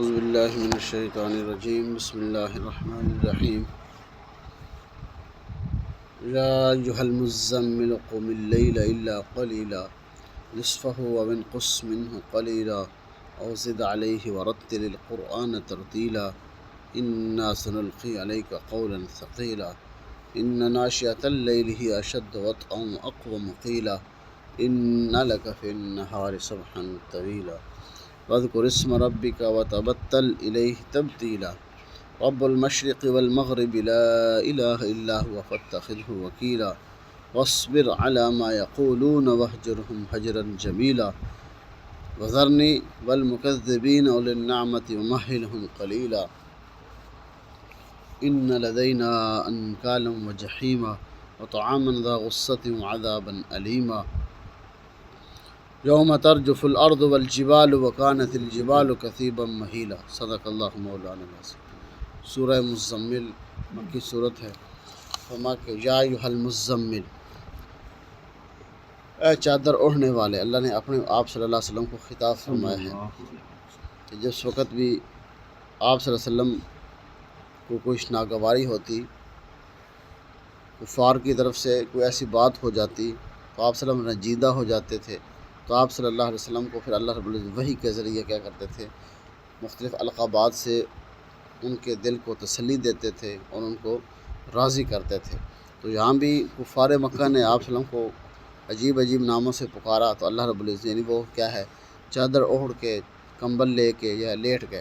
اعوذ باللہ من الشیطان الرجیم بسم اللہ الرحمن الرحیم یا ایہا المزمل قم اللیل الا قلیلا نصفہ او انقص منہ قلیلا او زد علیہ ورتل القرآن ترتیلا انا سنلقی علیک قولا ثقیلا ان ناشئۃ اللیل ہی اشد وطئا واقوم قیلا ان لک فی النہار سبحا طویلا واذکر اسم ربک وتبتل الیہ تبتیلا رب المشرق والمغرب لا الہ الا هو فاتخذہ وکیلا واصبر علی ما یقولون واہجرہم ہجرا جمیلا وذرنی والمکذبین اولی النعمۃ ومہلہم قلیلا ان لدینا انکالا وجحیما وطعاما ذا غصۃ وعذابا علیما یوم ترجف الارض والجبال وکانت الجبال کثیبا مہیلا صدق اللہ مولانا العظیم۔ سورہ مزمل مکی صورت ہے۔ فرما کہ یا ایھا المزمل، اے چادر اوڑھنے والے، اللہ نے اپنے آپ صلی اللہ علیہ وسلم کو خطاب فرمایا ہے کہ جس وقت بھی آپ صلی اللہ علیہ وسلم کو کوئی ناگواری ہوتی، کفار کی طرف سے کوئی ایسی بات ہو جاتی تو آپ صلی اللہ علیہ وسلم رنجیدہ ہو جاتے تھے، تو آپ صلی اللہ علیہ وسلم کو پھر اللہ رب العزت وحی کے ذریعے کیا کرتے تھے، مختلف القابات سے ان کے دل کو تسلی دیتے تھے اور ان کو راضی کرتے تھے۔ تو یہاں بھی کفار مکہ نے آپ صلی اللہ علیہ وسلم کو عجیب عجیب ناموں سے پکارا، تو اللہ رب العزت یعنی وہ کیا ہے، چادر اوڑھ کے، کمبل لے کے یا لیٹ کے،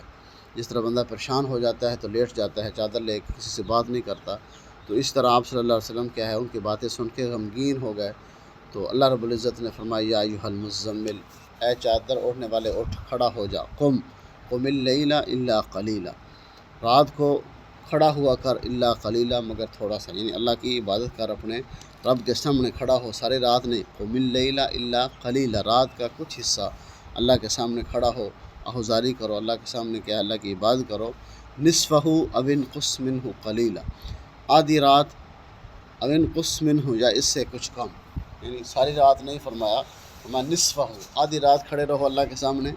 جس طرح بندہ پریشان ہو جاتا ہے تو لیٹ جاتا ہے چادر لے کے، کسی سے بات نہیں کرتا، تو اس طرح آپ صلی اللہ علیہ وسلم کیا ہے، ان کی باتیں سن کے غمگین ہو گئے۔ تو اللہ رب العزت نے فرمایا یا ایھا المزمل، اے چادر اوڑھنے والے اٹھ کھڑا ہو جا، قم اللیل الا قلیلا، رات کو کھڑا ہوا کر، الا قلیلا مگر تھوڑا سا، یعنی اللہ کی عبادت کر، اپنے رب کے سامنے کھڑا ہو، سارے رات نہیں، قم اللیل الا قلیلا، رات کا کچھ حصہ اللہ کے سامنے کھڑا ہو، آہوزاری کرو، اللہ کے سامنے کیا ہے، اللہ کی عبادت کرو، نصفہ او انقص منہ قلیلا، آدھی رات، او انقص منہ یا اس سے کچھ کم، یعنی ساری رات نہیں فرمایا، فرمایا نصفہ، آدھی رات کھڑے رہو اللہ کے سامنے،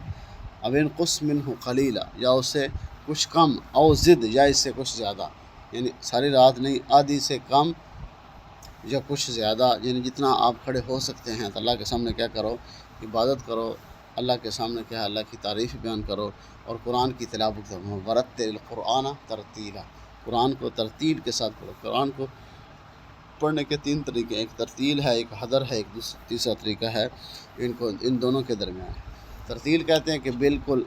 او انقص منہ قلیلا یا اس سے کچھ کم، او زد یا اس سے کچھ زیادہ، یعنی ساری رات نہیں، آدھی سے کم یا کچھ زیادہ، یعنی جتنا آپ کھڑے ہو سکتے ہیں تو اللہ کے سامنے کیا کرو، عبادت کرو، اللہ کے سامنے کیا ہے، اللہ کی تعریف بیان کرو اور قرآن کی تلاوت کرو، ورتل القرآن ترتیلا، قرآن کو ترتیل کے ساتھ پڑھو۔ قرآن کو پڑھنے کے تین طریقے، ایک ترتیل ہے، ایک حدر ہے، ایک تیسرا طریقہ ہے، ان دونوں کے درمیان ہے۔ ترتیل کہتے ہیں کہ بالکل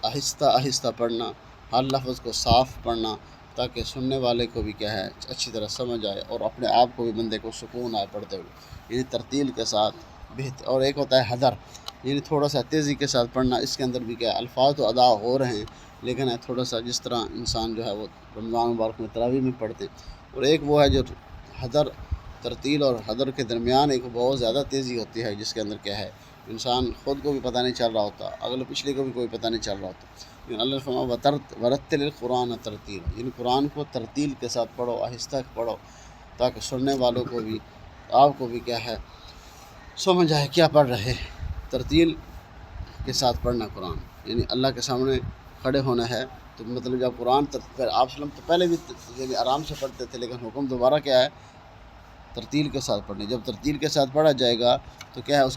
آہستہ آہستہ پڑھنا، ہر لفظ کو صاف پڑھنا، تاکہ سننے والے کو بھی کیا ہے، اچھی طرح سمجھ آئے اور اپنے آپ کو بھی بندے کو سکون آئے پڑھتے ہوئے، یعنی ترتیل کے ساتھ بہتر۔ اور ایک ہوتا ہے حدر، یعنی تھوڑا سا تیزی کے ساتھ پڑھنا، اس کے اندر بھی کیا ہے، الفاظ تو ادا ہو رہے ہیں لیکن ہے تھوڑا سا، جس طرح انسان جو ہے وہ رمضان مبارک میں تراویح میں پڑھتے ہیں۔ اور ایک وہ ہے جو حدر، ترتیل اور حدر کے درمیان ایک بہت زیادہ تیزی ہوتی ہے، جس کے اندر کیا ہے، انسان خود کو بھی پتہ نہیں چل رہا ہوتا، اگلے پچھلے کو بھی کوئی پتہ نہیں چل رہا ہوتا، لیکن اللہ نے فرمایا ورتل القرآن ترتیل، یعنی قرآن کو ترتیل کے ساتھ پڑھو، آہستہ پڑھو، تاکہ سننے والوں کو بھی، آپ کو بھی کیا ہے، سمجھ آئے کیا پڑھ رہے ہیں۔ ترتیل کے ساتھ پڑھنا قرآن، یعنی اللہ کے سامنے کھڑے ہونا ہے، تو مطلب جب قرآن آپ وسلم تو پہلے بھی یعنی آرام سے پڑھتے تھے، لیکن حکم دوبارہ کیا ہے، ترتیل کے ساتھ پڑھنے۔ جب ترتیل کے ساتھ پڑھا جائے گا تو کیا ہے، اس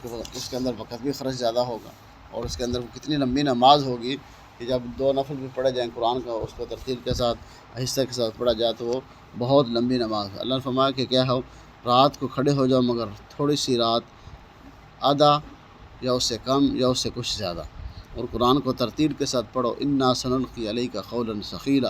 کے اندر وقت بھی خرچ زیادہ ہوگا، اور اس کے اندر کتنی لمبی نماز ہوگی کہ جب 2 نفل بھی پڑھے جائیں قرآن کا، اس کو ترتیل کے ساتھ آہستہ کے ساتھ پڑھا جائے تو وہ بہت لمبی نماز ہے۔ اللہ نے فرمایا کہ کیا ہو، رات کو کھڑے ہو جاؤ مگر تھوڑی سی رات، آدھا یا اس سے کم یا اس سے کچھ زیادہ، اور قرآن کو ترتیل کے ساتھ پڑھو۔ انا سنلقی علیک قولا ثقیلا،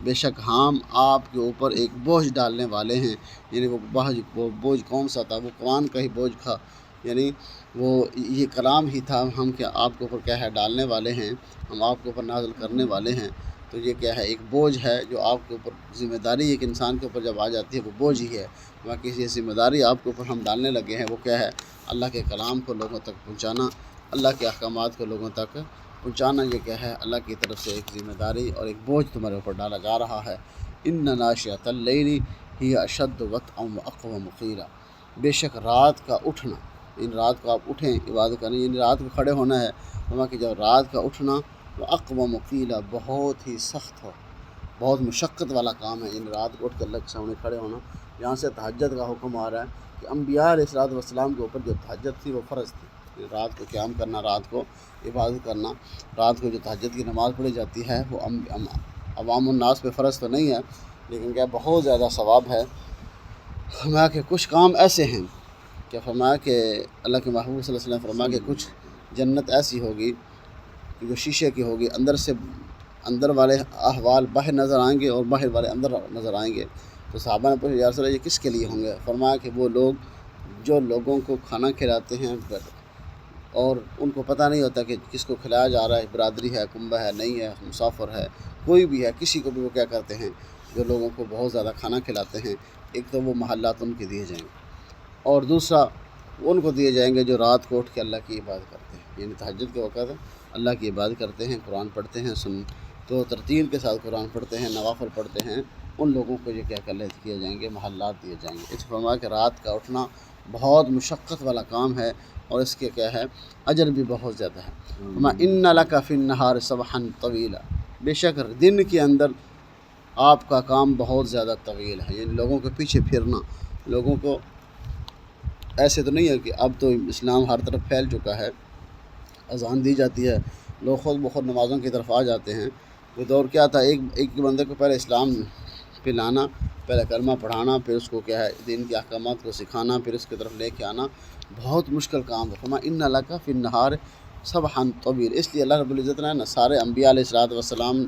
بے شک ہم آپ کے اوپر ایک بوجھ ڈالنے والے ہیں، یعنی وہ بوجھ کون سا تھا، وہ قرآن کا ہی بوجھ تھا، یعنی وہ یہ کلام ہی تھا، ہم کیا آپ کے اوپر کیا ہے ڈالنے والے ہیں، ہم آپ کے اوپر نازل کرنے والے ہیں۔ تو یہ کیا ہے، ایک بوجھ ہے جو آپ کے اوپر، ذمہ داری ایک انسان کے اوپر جب آ جاتی ہے وہ بوجھ ہی ہے، باقی یہ ذمہ داری آپ کے اوپر ہم ڈالنے لگے ہیں، وہ کیا ہے، اللہ کے کلام کو لوگوں تک پہنچانا، اللہ کے احکامات کو لوگوں تک پہنچانا، یہ کیا ہے، اللہ کی طرف سے ایک ذمہ داری اور ایک بوجھ تمہارے اوپر ڈالا جا رہا ہے۔ ان ناشئۃ اللیل ہی اشد وطئا واقوم قیلا، بے شک رات کا اٹھنا، ان رات کو آپ اٹھیں عبادت کریں، یعنی رات کو کھڑے ہونا ہے، فرمایا کہ جب رات کا اٹھنا اقوام قیلا، بہت ہی سخت ہو، بہت مشقت والا کام ہے ان رات کو اٹھ کے اللہ کے سامنے کھڑے ہونا۔ یہاں سے تہجد کا حکم آ رہا ہے کہ انبیاء علیہ الصلوۃ والسلام کے اوپر جو تہجد تھی وہ فرض تھی، رات کو قیام کرنا، رات کو عبادت کرنا، رات کو جو تہجد کی نماز پڑھی جاتی ہے وہ عوام الناس پہ فرض تو نہیں ہے، لیکن کیا بہت زیادہ ثواب ہے۔ فرمایا کہ کچھ کام ایسے ہیں کہ فرمایا کہ اللہ کے محبوب صلی اللہ علیہ وسلم فرمایا کہ کچھ جنت ایسی ہوگی کہ جو شیشے کی ہوگی، اندر والے احوال باہر نظر آئیں گے اور باہر والے اندر نظر آئیں گے۔ تو صحابہ نے پوچھا یا رسول اللہ یہ کس کے لیے ہوں گے؟ فرمایا کہ وہ لوگ جو لوگوں کو کھانا کھلاتے ہیں اور ان کو پتہ نہیں ہوتا کہ کس کو کھلایا جا رہا ہے، برادری ہے، کنبہ ہے، نہیں ہے، مسافر ہے، کوئی بھی ہے، کسی کو بھی وہ کیا کرتے ہیں، جو لوگوں کو بہت زیادہ کھانا کھلاتے ہیں، ایک تو وہ محلات ان کے دیے جائیں گے، اور دوسرا ان کو دیے جائیں گے جو رات کو اٹھ کے اللہ کی عبادت کرتے ہیں، یعنی تہجد کے وقت اللہ کی عبادت کرتے ہیں، قرآن پڑھتے ہیں، تو ترتیل کے ساتھ قرآن پڑھتے ہیں، نوافل پڑھتے ہیں، ان لوگوں کو یہ کیا کیے جائیں گے، محلات دیے جائیں گے۔ اس فرمایا کہ رات کا اٹھنا بہت مشقت والا کام ہے اور اس کے کیا ہے اجر بھی بہت زیادہ ہے۔ فرمایا ان لک فی النہار سبحا طویلا، بے شک دن کے اندر آپ کا کام بہت زیادہ طویل ہے، یعنی لوگوں کے پیچھے پھرنا، لوگوں کو ایسے تو نہیں ہے کہ اب تو اسلام ہر طرف پھیل چکا ہے، اذان دی جاتی ہے، لوگ خود بخود نمازوں کی طرف آ جاتے ہیں۔ وہ دور کیا تھا، ایک بندے کو پہلے اسلام پہ لانا، پہلے کلمہ پڑھانا، پھر اس کو کیا ہے دین کے احکامات کو سکھانا، پھر اس کی طرف لے کے آنا، بہت مشکل کام ہے۔ فرمایا ان لک فی النہار سبحا طویل، اس لیے اللہ رب العزت نے سارے انبیاء علیہ الصلوۃ والسلام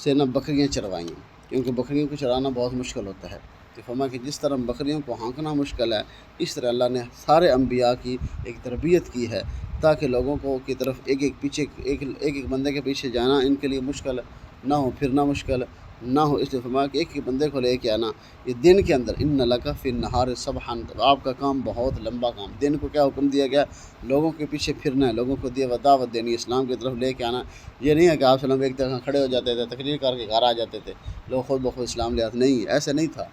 سے بکریاں چروائیں، کیونکہ بکریوں کو چرانا بہت مشکل ہوتا ہے۔ تو فرمایا کہ جس طرح بکریوں کو ہانکنا مشکل ہے، اس طرح اللہ نے سارے انبیاء کی ایک تربیت کی ہے، تاکہ لوگوں کو کی طرف ایک بندے کے پیچھے جانا ان کے لیے مشکل نہ ہو، پھرنا مشکل نہ ہو، اس لیے فرمایا کہ ایک بندے کو لے کے آنا یہ دن کے اندر۔ ان لک فی النہار سبحا، آپ کا کام بہت لمبا کام، دن کو کیا حکم دیا گیا، لوگوں کے پیچھے پھرنا ہے، لوگوں کو دعوت دینی، اسلام کی طرف لے کے آنا۔ یہ نہیں ہے کہ آپ صلی اللہ علیہ وسلم ایک طرح کھڑے ہو جاتے تھے، تقریر کر کے گھر آ جاتے تھے، لوگ خود بخود اسلام لے آتے، نہیں، ایسے نہیں تھا۔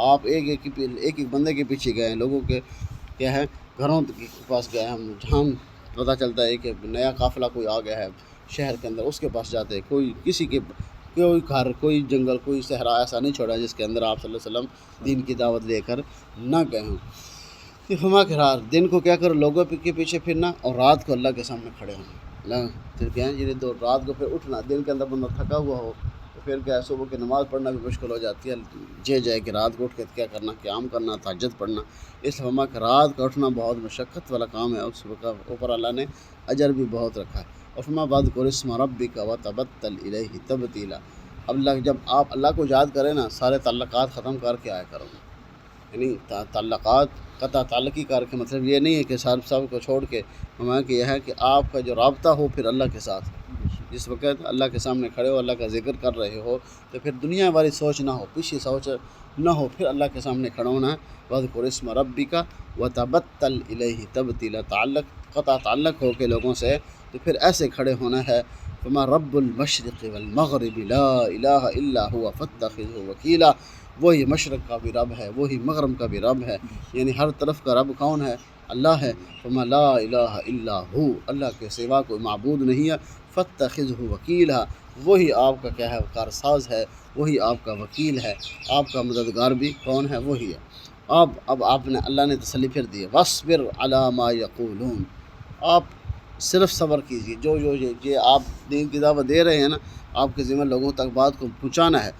آپ ایک بندے کے پیچھے گئے ہیں، لوگوں کے کیا ہے گھروں کے پاس گئے ہم، جہاں پتہ چلتا ہے کہ نیا قافلہ کوئی آ گیا ہے شہر کے اندر، اس کے پاس جاتے ہیں، کوئی گھر، کوئی جنگل، کوئی صحرا ایسا نہیں چھوڑا جس کے اندر آپ صلی اللہ علیہ وسلم دین کی دعوت لے کر نہ گئے ہوں۔ یہ فرما کہ دن کو کیا کرو لوگوں کے پیچھے پھرنا، اور رات کو اللہ کے سامنے کھڑے ہونا، پھر کیا ہے یہ رات کو پھر اٹھنا، دن کے اندر بندہ تھکا ہوا ہو تو پھر کیا ہے صبح کی نماز پڑھنا بھی مشکل ہو جاتی ہے، جائے کہ رات کو اٹھ کے کیا کرنا، قیام کرنا، تہجد پڑھنا۔ اس فرما کہ رات کا اٹھنا بہت مشقت والا کام ہے، اس کے اوپر اللہ نے اجر بھی بہت رکھا ہے۔ اور فرما واذکر اسم ربک وتبتل الیہ تبتیلا، اب جب آپ اللہ کو یاد کریں نا، سارے تعلقات ختم کر کے آیا کرو، یعنی تعلقات قطع تعلقی کر کے، مطلب یہ نہیں ہے کہ سب کو چھوڑ کے، فرمایا کہ یہ ہے کہ آپ کا جو رابطہ ہو پھر اللہ کے ساتھ، جس وقت اللہ کے سامنے کھڑے ہو، اللہ کا ذکر کر رہے ہو، تو پھر دنیا والی سوچ نہ ہو، پیچھے سوچ نہ ہو، پھر اللہ کے سامنے کھڑا ہونا ہے۔ واذکر اسم ربک وتبتل الیہ تبتیلا، قطع تعلق ہو کے لوگوں سے، تو پھر ایسے کھڑے ہونا ہے۔ فما رب المشرق والمغرب لا الہ الا هو فاتخذہ وکیلا، وہی مشرق کا بھی رب ہے، وہی مغرب کا بھی رب ہے، یعنی ہر طرف کا رب کون ہے؟ اللہ ہے۔ فما لا الہ الا ہو، اللہ کے سوا کوئی معبود نہیں ہے، فاتخذہ وکیلا، وہی آپ کا کیا ہے کارساز ہے، وہی آپ کا وکیل ہے، آپ کا مددگار بھی کون ہے؟ وہی ہے۔ اب آپ نے اللہ نے تسلی پھر دی، واصبر علی ما یقولون، آپ صرف صبر کیجیے، جو یہ آپ دین کی دعوت دے رہے ہیں نا، آپ کے ذمہ لوگوں تک بات کو پہنچانا ہے۔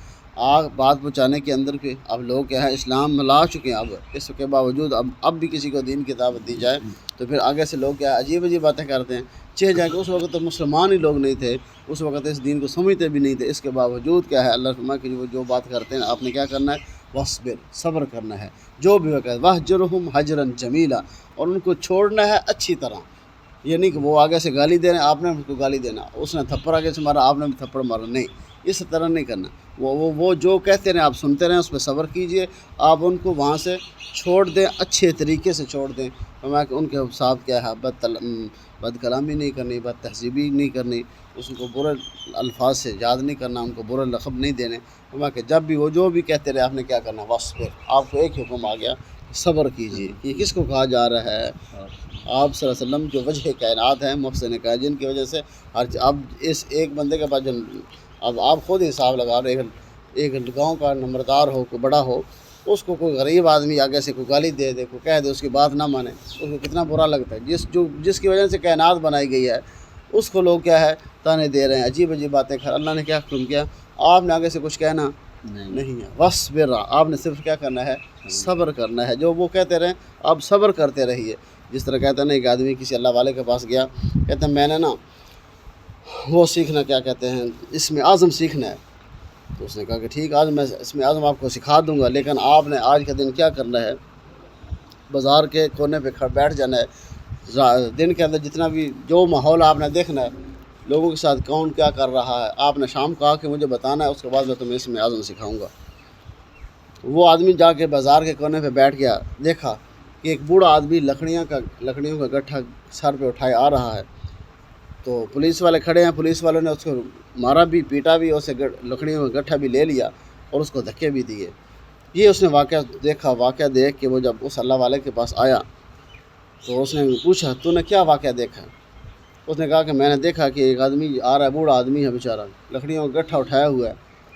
بات پہنچانے کے اندر کہ اب لوگ کیا ہے اسلام میں لا چکے ہیں، اب اس کے باوجود اب بھی کسی کو دین کی دعوت دی جائے تو پھر آگے سے لوگ کیا ہے عجیب باتیں کرتے ہیں، جائے کہ اس وقت تو مسلمان ہی لوگ نہیں تھے، اس وقت اس دین کو سمجھتے بھی نہیں تھے، اس کے باوجود کیا ہے اللہ فرمایا کہ وہ جو بات کرتے ہیں آپ نے کیا کرنا ہے، واصبر، صبر کرنا ہے، جو بھی وقت واہجرہم حجرا جمیلا، اور ان کو چھوڑنا ہے اچھی طرح، یہ نہیں کہ وہ آگے سے گالی دے رہے ہیں آپ نے اس کو گالی دینا، اس نے تھپڑ آگے سے مارا آپ نے بھی تھپڑ مارا، نہیں، اس طرح نہیں کرنا، وہ جو کہتے رہیں آپ سنتے رہیں، اس پہ صبر کیجئے، آپ ان کو وہاں سے چھوڑ دیں، اچھے طریقے سے چھوڑ دیں، فرمایا کہ ان کے ساتھ کیا ہے بد کلامی نہیں کرنی، بد تہذیبی نہیں کرنی، اس کو برے الفاظ سے یاد نہیں کرنا، ان کو برے لقب نہیں دینے، فرمایا کہ جب بھی وہ جو بھی کہتے رہے آپ نے کیا کرنا، واصبر، آپ کو ایک حکم آ گیا، صبر کیجئے۔ یہ کس کو کہا جا رہا ہے؟ آپ صلی اللہ علیہ وسلم جو وجہ کائنات ہیں، محسن کائنات، جن کی وجہ سے اب اس ایک بندے کے پاس اب آپ خود حساب لگا رہے ہیں، ایک گاؤں کا نمبردار ہو، کوئی بڑا ہو، اس کو کوئی غریب آدمی آگے سے کوئی گالی دے دے، کوئی کہہ دے، اس کی بات نہ مانے، اس کو کتنا برا لگتا ہے۔ جس کی وجہ سے کائنات بنائی گئی ہے، اس کو لوگ کیا ہے تانے دے رہے ہیں، عجیب عجیب باتیں کر۔ اللہ نے کیا حکم کیا؟ آپ نے آگے سے کچھ کہنا نہیں ہے، وصبر، آپ نے صرف کیا کرنا ہے؟ صبر کرنا ہے، جو وہ کہتے رہیں آپ صبر کرتے رہیے۔ جس طرح کہتے ہیں نا، ایک آدمی کسی اللہ والے کے پاس گیا، کہتے ہیں میں نے نا وہ سیکھنا، کیا کہتے ہیں، اسم اعظم سیکھنا ہے۔ تو اس نے کہا کہ ٹھیک، آج میں اسم اعظم آپ کو سکھا دوں گا، لیکن آپ نے آج کا دن کیا کرنا ہے؟ بازار کے کونے پہ بیٹھ جانا ہے، دن کے اندر جتنا بھی جو ماحول آپ نے دیکھنا ہے، لوگوں کے ساتھ کون کیا کر رہا ہے، آپ نے شام کو آ کے مجھے بتانا ہے، اس کے بعد میں تمہیں اسم اعظم سکھاؤں گا۔ وہ آدمی جا کے بازار کے کونے پہ بیٹھ گیا، دیکھا کہ ایک بوڑھا آدمی لکڑیوں کا گٹھا سر پہ اٹھائے آ رہا ہے۔ تو پولیس والے کھڑے ہیں، پولیس والوں نے اس کو مارا بھی، پیٹا بھی، اسے لکڑیوں کا گٹھا بھی لے لیا اور اس کو دھکے بھی دیے۔ یہ اس نے واقعہ دیکھا، واقعہ دیکھ کے وہ جب اس اللہ والے کے پاس آیا تو اس نے پوچھا تو نے کیا واقعہ دیکھا؟ اس نے کہا کہ میں نے دیکھا کہ ایک آدمی آ رہا ہے، بوڑھا آدمی ہے بیچارہ، لکڑیوں کا گٹھا اٹھایا ہوا ہے،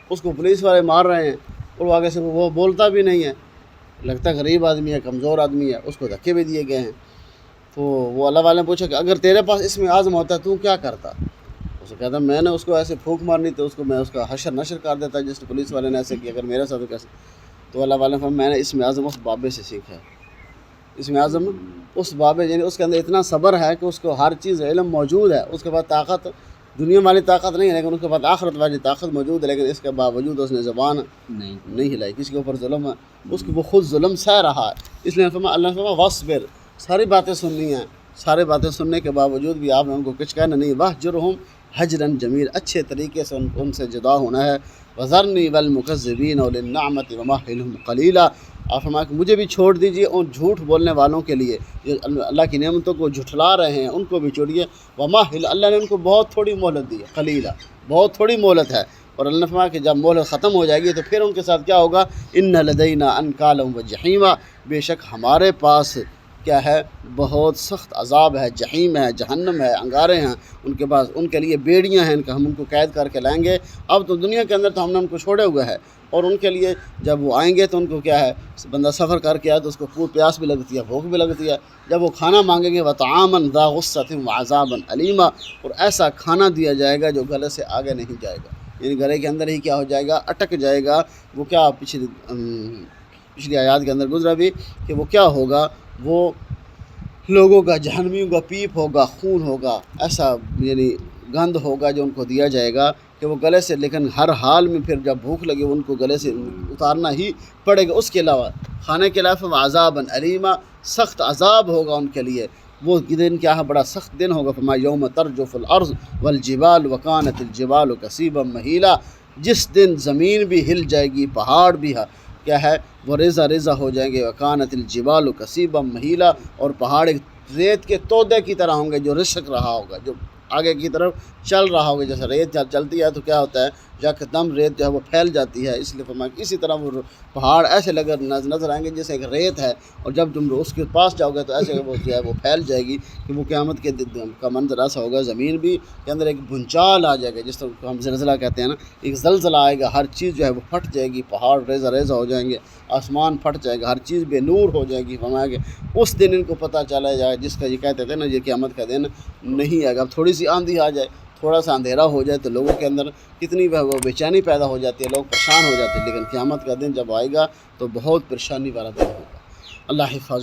اس کو پولیس والے مار رہے ہیں اور وہ آگے سے وہ بولتا بھی نہیں ہے، لگتا ہے غریب آدمی ہے، کمزور آدمی ہے، اس کو دھکے بھی دیے گئے ہیں۔ تو وہ اللہ والے نے پوچھا کہ اگر تیرے پاس اسم اعظم ہوتا تو کیا کرتا؟ اسے کہتا میں نے اس کو ایسے پھونک مارنی تو میں اس کا حشر نشر کر دیتا، جس پولیس والے نے ایسے کیا، اگر میرے ساتھ کیسے؟ تو اللہ والے نے فرمایا میں نے اسم اعظم اس بابے سے سیکھا ہے۔ اسم اعظم اس بابے، یعنی اس کے اندر اتنا صبر ہے کہ اس کو ہر چیز علم موجود ہے، اس کے بعد طاقت، دنیا والی طاقت نہیں ہے لیکن اس کے بعد آخرت والی طاقت موجود ہے، لیکن اس کے باوجود اس نے زبان نہیں ہلائی، کسی کے اوپر ظلم ہے، اس کو وہ خود ظلم سہ رہا ہے۔ اس لیے فرمایا، اللہ نے فرمایا وصبر، ساری باتیں سننی ہیں، سارے باتیں سننے کے باوجود بھی آپ نے ان کو کچھ کہنا نہیں، وَاہْجُرْهُمْ حَجْرًا جَمِيلًا، اچھے طریقے سے ان سے جدا ہونا ہے، وَذَرْنِي وَالْمُكَذِّبِينَ أُولِي النَّعْمَةِ وَمَهِّلْهُمْ قَلِيلًا، آپ فرمایا کہ مجھے بھی چھوڑ دیجیے، ان جھوٹ بولنے والوں کے لیے جو اللہ کی نعمتوں کو جھٹلا رہے ہیں ان کو بھی چھوڑیے، وَمَهِّلْ، اللہ نے ان کو بہت تھوڑی مہلت دی ہے، قلیلا، بہت تھوڑی مہلت ہے، اور اللہ نے فرمایا کہ جب مہلت ختم ہو جائے گی تو پھر ان کے ساتھ کیا ہوگا؟ إِنَّ لَدَيْنَا أَنْكَالًا وَجَحِيمًا، بے شک ہمارے پاس کیا ہے؟ بہت سخت عذاب ہے، جہنم ہے، جہنم ہے، انگارے ہیں ان کے پاس، ان کے لیے بیڑیاں ہیں، ہم ان کو قید کر کے لائیں گے۔ اب تو دنیا کے اندر تو ہم نے ان کو چھوڑے ہوئے ہے، اور ان کے لیے جب وہ آئیں گے تو ان کو کیا ہے؟ بندہ سفر کر کے آئے تو اس کو پیاس بھی لگتی ہے، بھوک بھی لگتی ہے، جب وہ کھانا مانگیں گے وَطَعَامًا ذَا غُصَّةٍ وَعَذَابًا أَلِيمًا، اور ایسا کھانا دیا جائے گا جو گلے سے آگے نہیں جائے گا، یعنی گلے کے اندر ہی کیا ہو جائے گا؟ اٹک جائے گا۔ وہ کیا پچھلی آیات کے اندر گزرا بھی کہ وہ کیا ہوگا؟ وہ لوگوں کا، جہنمیوں کا پیپ ہوگا، خون ہوگا، ایسا یعنی گند ہوگا جو ان کو دیا جائے گا کہ وہ گلے سے، لیکن ہر حال میں پھر جب بھوک لگے ان کو گلے سے اتارنا ہی پڑے گا۔ اس کے علاوہ کھانے کے علاوہ عذابًا ألیما، سخت عذاب ہوگا ان کے لیے۔ وہ دن کیا ہے؟ بڑا سخت دن ہوگا۔ فرمایا یوم ترجف الارض والجبال وکانت الجبال کثیبا مہیلا، جس دن زمین بھی ہل جائے گی، پہاڑ بھی کیا ہے؟ وہ ریزہ ریزہ ہو جائیں گے، وکانت الجبال کثیبا مہیلا، اور پہاڑ ایک ریت کے تودے کی طرح ہوں گے جو رشک رہا ہوگا، جو آگے کی طرف چل رہا ہوگا۔ جیسے ریت چلتی ہے تو کیا ہوتا ہے؟ یکدم ریت جو ہے وہ پھیل جاتی ہے، اس لیے فرمایا اسی طرح وہ پہاڑ ایسے نظر آئیں گے جیسے ایک ریت ہے، اور جب تم اس کے پاس جاؤ گے تو ایسے وہ جو ہے وہ پھیل جائے گی کہ وہ قیامت کے کا منظر ایسا ہوگا، زمین بھی کے اندر ایک بھونچال آ جائے گا، جس طرح ہم زلزلہ کہتے ہیں نا، ایک زلزلہ آئے گا، ہر چیز جو ہے وہ پھٹ جائے گی، پہاڑ ریزہ ریزہ ہو جائیں گے، آسمان پھٹ جائے گا، ہر چیز بے نور ہو جائے گی۔ فرمایا کہ اس دن ان کو پتہ چلا جائے، جس کا یہ کہتے تھے نا یہ قیامت کا دن نہیں آئے گا۔ اب تھوڑی سی آندھی آ جائے، تھوڑا سا اندھیرا ہو جائے تو لوگوں کے اندر کتنی وہ بے چینی پیدا ہو جاتی ہے، لوگ پریشان ہو جاتے ہیں، لیکن قیامت کا دن جب آئے گا تو بہت پریشانی والا دن ہوگا۔ اللہ حفاظ۔